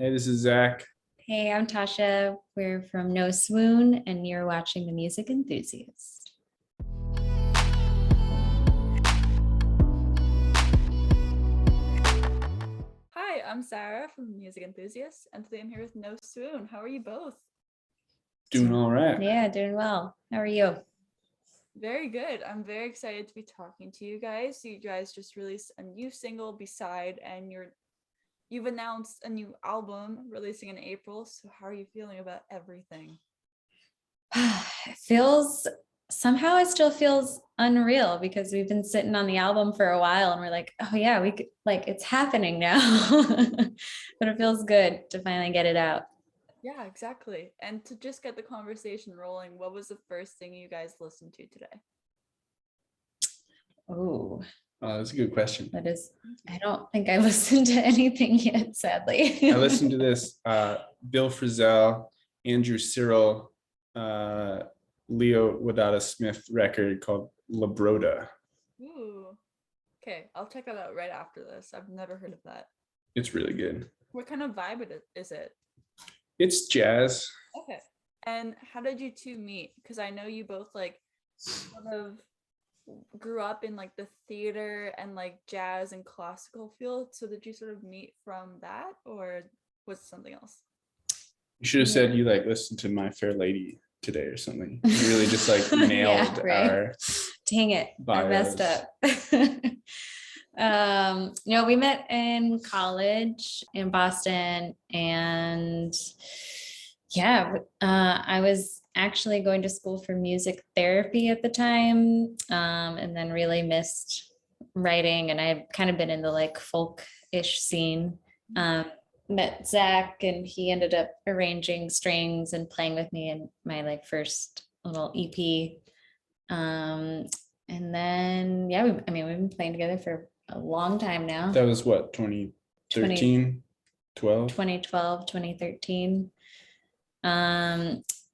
Hey, this is Zach. Hey, I'm Tasha. We're from No Swoon, and you're watching The Music Enthusiast. Hi, I'm Sarah from Music Enthusiast, and today I'm here with No Swoon. How are you both? Doing all right. Yeah, doing well. How are you? Very good. I'm very excited to be talking to you guys. You guys just released a new single, Beside, and you've announced a new album releasing in April. So how are you feeling about everything? Somehow it still feels unreal because we've been sitting on the album for a while and we're like, oh yeah, we could, like, it's happening now. But it feels good to finally get it out. Yeah, exactly. And to just get the conversation rolling, what was the first thing you guys listened to today? Oh, That's a good question. I don't think I listened to anything yet, sadly. I listened to this Bill Frisell, Andrew Cyril, Leo Wadada Smith record called La Broda. Ooh. Okay, I'll check that out right after this. I've never heard of that. It's really good. What kind of vibe is it? It's jazz. Okay. And how did you two meet? Because I know you both sort of grew up in the theater and jazz and classical field. So did you sort of meet from that, or was it something else? You should have said you listened to My Fair Lady today or something. You really just nailed Yeah, right. our Dang it, bios. I messed up. No, we met in college in Boston, and yeah, I was actually going to school for music therapy at the time, and then really missed writing, and I've kind of been in the folk-ish scene. Met Zach, and he ended up arranging strings and playing with me in my first little EP. And then, yeah, we've been playing together for a long time now. That was what, 2013, 12? 2012, 2013.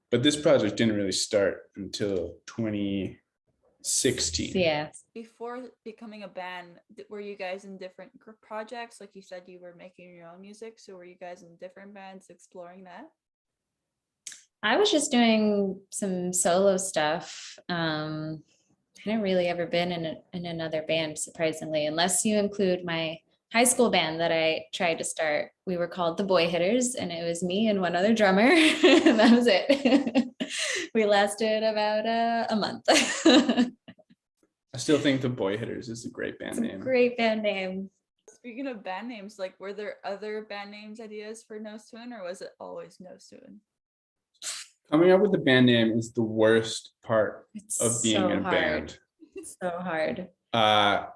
But this project didn't really start until 2016. Yeah. Before becoming a band, were you guys in different projects? Like you said, you were making your own music. So were you guys in different bands exploring that? I was just doing some solo stuff. I hadn't really ever been in another band, surprisingly, unless you include my high school band that I tried to start. We were called the Boy Hitters, and it was me and one other drummer, and that was it. We lasted about a month. I still think the Boy Hitters is a great band name. Great band name. Speaking of band names, were there other band names ideas for No Swoon, or was it always No Swoon? Coming up with the band name is the worst part of being so in a hard. band. It's so hard. I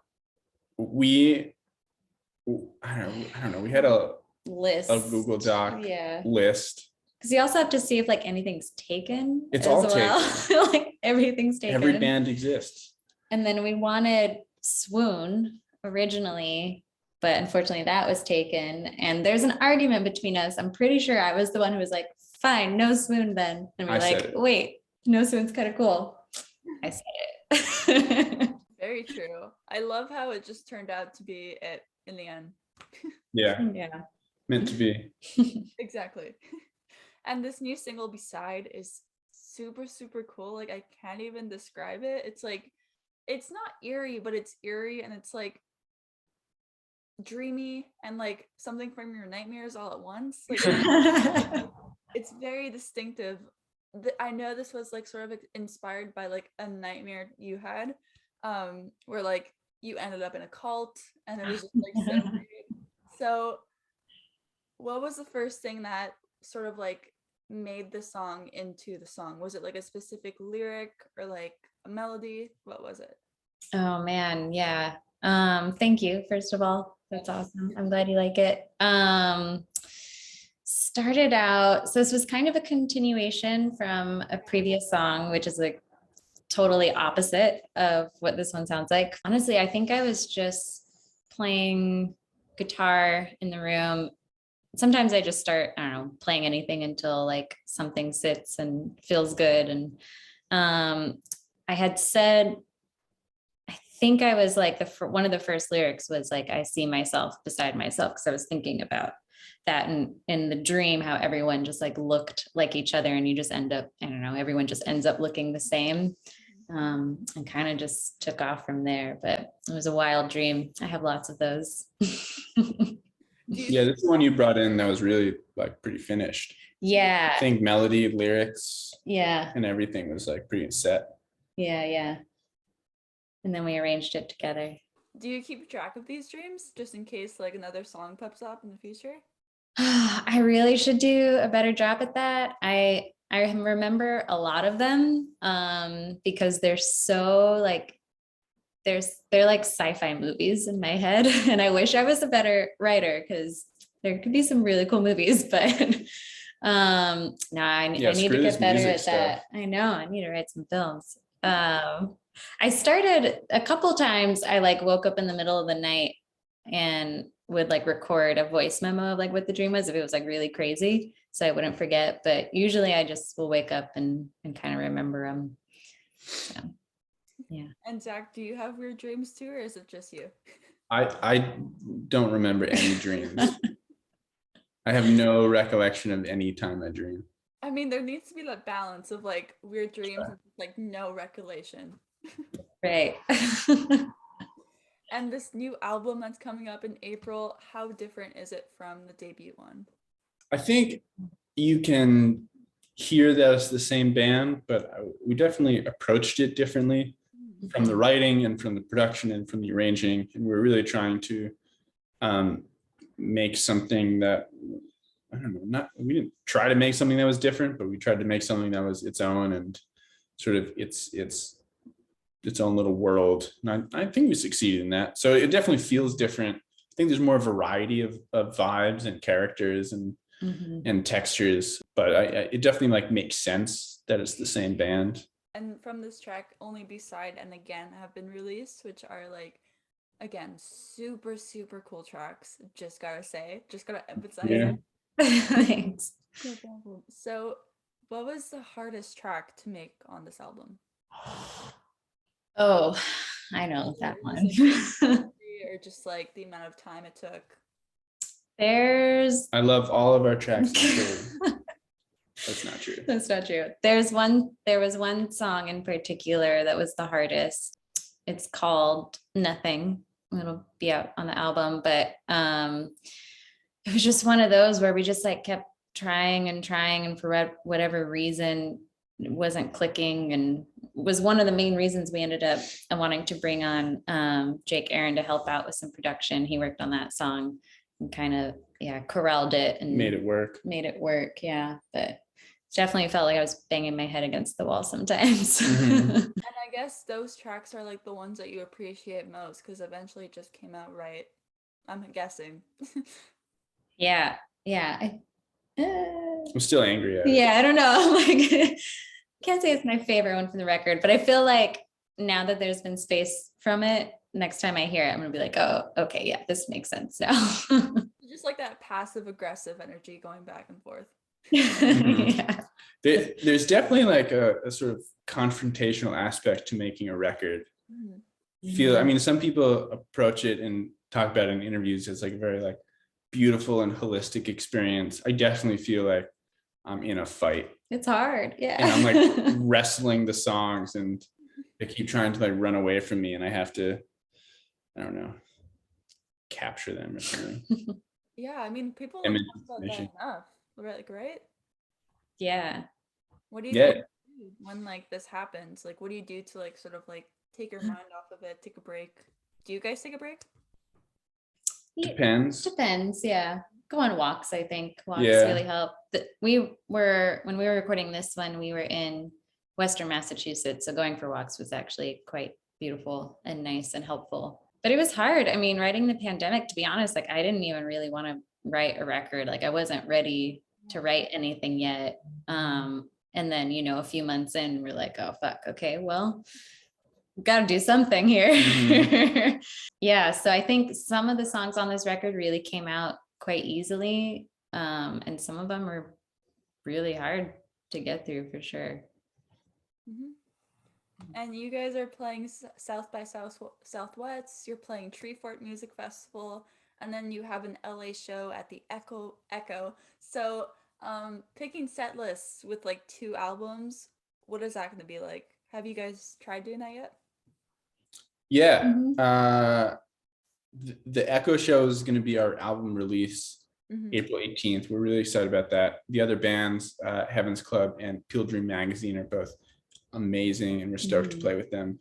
don't know. We had a list, a Google Doc list. Because you also have to see if anything's taken. It's all taken. Everything's taken. Every band exists. And then we wanted Swoon originally, but unfortunately that was taken. And there's an argument between us. I'm pretty sure I was the one who was like, fine, No Swoon then. And we're wait, No Swoon's kind of cool. I said it. Very true. I love how it just turned out to be it in the end. Yeah. Meant to be. Exactly. And this new single, Beside, is super, super cool. I can't even describe it. It's it's not eerie, but it's eerie, and it's dreamy and something from your nightmares all at once. It's very distinctive. I know this was sort of inspired by a nightmare you had, where you ended up in a cult, and it was just so great. So what was the first thing that sort of made the song into the song? Was it a specific lyric or a melody? What was it? Oh man, yeah. Thank you, first of all. That's awesome. I'm glad you like it. Started out, so this was kind of a continuation from a previous song, which is totally opposite of what this one sounds like. Honestly, I think I was just playing guitar in the room. Sometimes I just start, I don't know, playing anything until something sits and feels good. And I had said, I think I was one of the first lyrics was I see myself beside myself, because I was thinking about that in the dream, how everyone just like looked like each other, and you just end up, I don't know, everyone just ends up looking the same. And kind of just took off from there, but it was a wild dream. I have lots of those. Yeah, this one you brought in that was really like pretty finished. Yeah. I think melody, lyrics, Yeah. and everything was like pretty set. Yeah. And then we arranged it together. Do you keep track of these dreams just in case like another song pops up in the future? I really should do a better job at that. I remember a lot of them because they're so like they're like sci-fi movies in my head, and I wish I was a better writer because there could be some really cool movies, but no, I need to get better at that. I know I need to write some films. I started a couple times. I like woke up in the middle of the night and would like record a voice memo of like what the dream was if it was like really crazy, so I wouldn't forget. But usually I just will wake up and kind of remember them. So, yeah. And Zach, do you have weird dreams too, or is it just you? I don't remember any dreams. I have no recollection of any time I dream. I mean, there needs to be that balance of like weird dreams and like no recollection. Right. And this new album that's coming up in April, how different is it from the debut one? I think you can hear that it's the same band, but we definitely approached it differently from the writing and from the production and from the arranging. And we're really trying to make something that, I don't know, we didn't try to make something that was different, but we tried to make something that was its own and sort of its own little world. And I think we succeeded in that. So it definitely feels different. I think there's more variety of vibes and characters and and textures, but it definitely like makes sense that it's the same band. And from this track, Only Beside and Again have been released, which are like, again, super, super cool tracks. Just gotta emphasize. Yeah. Thanks. No problem. So what was the hardest track to make on this album? Oh, I know that one. Or just like the amount of time it took? I love all of our tracks. That's not true. That's not true. There was one song in particular that was the hardest. It's called Nothing. It'll be out on the album, but it was just one of those where we just like kept trying, and for whatever reason it wasn't clicking, and was one of the main reasons we ended up wanting to bring on Jake Aaron to help out with some production. He worked on that song and kind of corralled it and made it work. Yeah, but definitely felt like I was banging my head against the wall sometimes. And I guess those tracks are like the ones that you appreciate most because eventually it just came out right, I'm guessing. Yeah. I'm still angry at it. Yeah, I don't know. Like, can't say it's my favorite one from the record, but I feel like now that there's been space from it, next time I hear it, I'm gonna be like, oh, okay, yeah, this makes sense now. Just like that passive aggressive energy going back and forth. Yeah. There's definitely like a sort of confrontational aspect to making a record. I mean, some people approach it and talk about it in interviews as like a very like beautiful and holistic experience. I definitely feel like I'm in a fight. It's hard. Yeah. And I'm like wrestling the songs and they keep trying to like run away from me and I have to, I don't know, capture them or something. Yeah, I mean, people don't talk about that enough, right? Yeah. What do you do when like this happens? Like, what do you do to like sort of like take your mind off of it, take a break? Do you guys take a break? Depends. Yeah, go on walks. I think walks really help. When we were recording this one, we were in Western Massachusetts, so going for walks was actually quite beautiful and nice and helpful. But it was hard. I mean, writing the pandemic, to be honest, like I didn't even really want to write a record. Like I wasn't ready to write anything yet. And then, a few months in, we're like, oh fuck, okay, well, got to do something here. Yeah, so I think some of the songs on this record really came out quite easily, and some of them are really hard to get through for sure. And you guys are playing South by Southwest. You're playing Treefort Music Festival. and then you have an LA show at the Echo. So picking set lists with like 2 albums, what is that going to be like? Have you guys tried doing that yet? Yeah. Mhm. The Echo show is going to be our album release Mhm. April 18th. We're really excited about that. The other bands, Heaven's Club and Peel Dream Magazine, are both amazing, and we're stoked to play with them.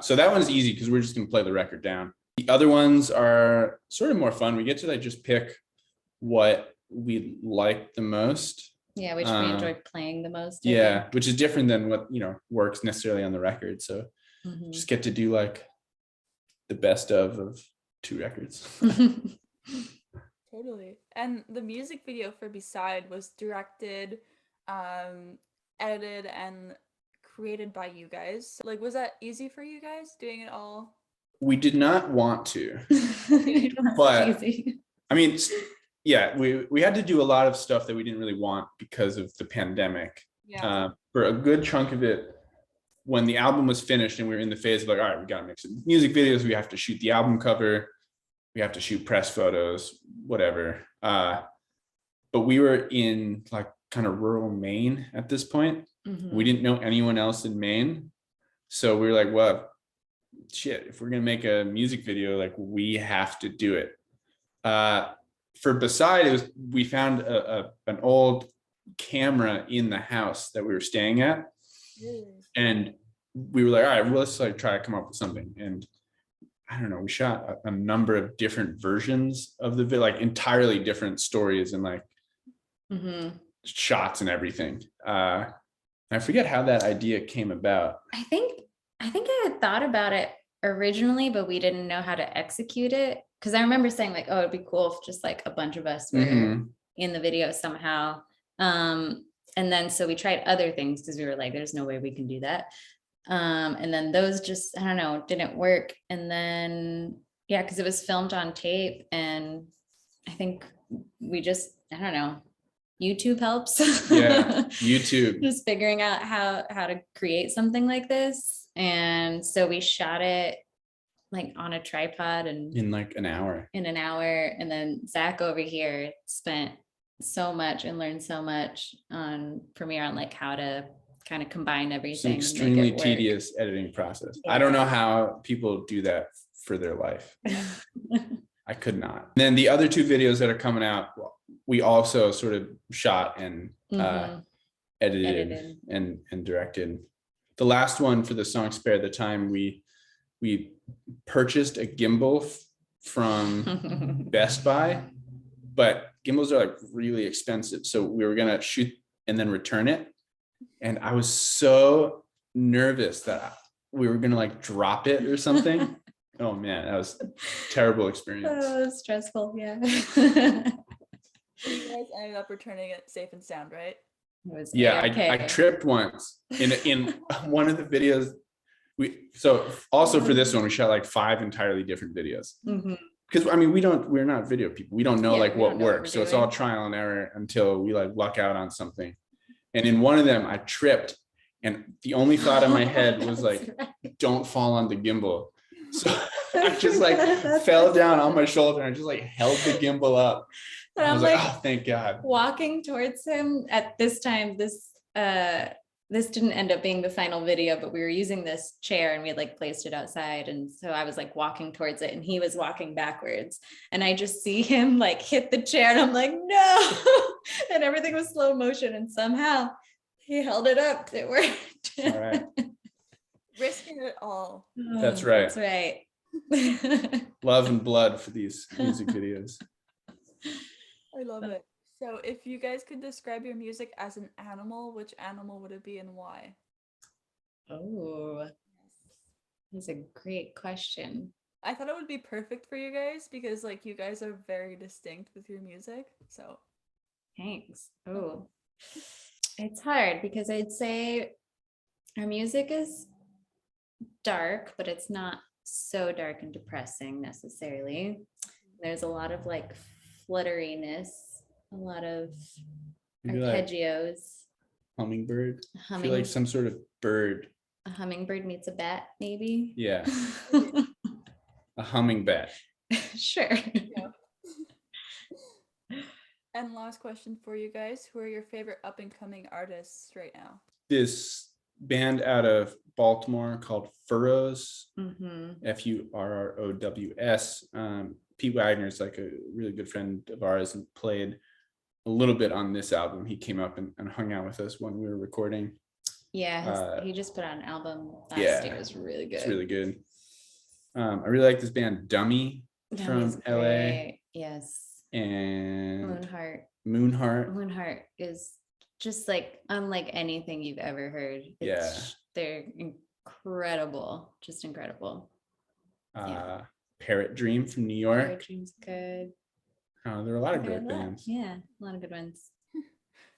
So that one's easy because we're just going to play the record down. The other ones are sort of more fun. We get to like just pick what we like the most. Yeah, which we enjoy playing the most. I Yeah, think. which is different than what, you know, works necessarily on the record. So Mhm. just get to do like the best of 2 records. Totally. And the music video for Beside was directed, edited, and created by you guys. Like, was that easy for you guys doing it all? We did not want to, It was but easy. I mean, yeah, we had to do a lot of stuff that we didn't really want because of the pandemic. Yeah. For a good chunk of it, when the album was finished and we were in the phase of like, all right, we got to make some music videos. We have to shoot the album cover. We have to shoot press photos, whatever. But we were in like kind of rural Maine at this point. Mhm. We didn't know anyone else in Maine. So we were like, well, shit, if we're going to make a music video, like we have to do it. For Beside, we found an old camera in the house that we were staying at. Really? And we were like, all right, well, let's like try to come up with something. And I don't know, we shot a number of different versions of the video, like entirely different stories and like Mhm. shots and everything. I forget how that idea came about. I think I had thought about it originally, but we didn't know how to execute it. Because I remember saying like, oh, it'd be cool if just like a bunch of us were Mhm. in the video somehow. And then so we tried other things because we were like, there's no way we can do that. And then those just, I don't know, didn't work. And then yeah, because it was filmed on tape, and I think we just, I don't know, YouTube helps. Yeah, YouTube. Just figuring out how to create something like this. And so we shot it like on a tripod and In like an hour. in an hour. And then Zach over here spent so much and learned so much on Premiere on like how to kind of combine It's everything. an and make extremely it work. tedious editing process. I don't know how people do that for their life. I could not. And then the other 2 videos that are coming out, we also sort of shot and Mhm. edited and directed. The last one for the song Spare the Time, we purchased a gimbal from Best Buy, but gimbals are like really expensive. So we were gonna shoot and then return it. And I was so nervous that we were gonna like drop it or something. Oh man, that was a terrible experience. Oh, stressful, yeah. You guys ended up returning it safe and sound, right? It was Yeah, A-okay. I tripped once in one of the videos. So also for this one, we shot like 5 entirely different videos. Mhm. Because I mean, we're not video people. We don't know Yeah, like we what don't know what works. we're So it's all doing. trial and error until we like luck out on something. And in one of them, I tripped, and the only thought in my head was like, That's right. "Don't fall on the gimbal." So I just like fell down on my shoulder and I just like held the gimbal up. And I I'm was like, like "Oh, thank God." walking towards him at this time. This didn't end up being the final video, but we were using this chair and we had like placed it outside. And so I was like walking towards it and he was walking backwards. And I just see him like hit the chair and I'm like, no. And everything was slow motion. And somehow he held it up. It worked. All right. Risking it all. That's right. That's right. Love and blood for these music videos. I love it. So if you guys could describe your music as an animal, which animal would it be and why? Oh, that's a great question. I thought it would be perfect for you guys because like you guys are very distinct with your music. So Thanks. Oh, it's hard because I'd say our music is dark, but it's not so dark and depressing necessarily. There's a lot of like flutteriness, a lot of Maybe like arpeggios. hummingbird. I feel Humming, like some sort of bird. a hummingbird meets a bat, maybe. Yeah, a humming bat. Sure. yeah. And last question for you guys. Who are your favorite up and coming artists right now? This band out of Baltimore called Furrows, Mm-hmm. Furrows. Pete Wagner's like a really good friend of ours and played a little bit on this album. He came up and hung out with us when we were recording. Yeah, he just put out an album last yeah, year. It was really good. It's really good. I really like this band Dummy from LA. Great. Yes. And Moonheart. Moonheart. Moonheart is just like unlike anything you've ever heard. They're incredible. Just incredible. Parrot Dream from New York. Parrot Dream's good. There are a lot of great bands. Yeah, a lot of good ones.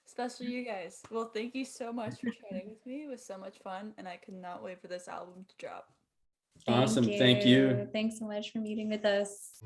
Especially you guys. Well, thank you so much for chatting with me. It was so much fun, and I cannot wait for this album to drop. Awesome. Thank you. Thanks so much for meeting with us.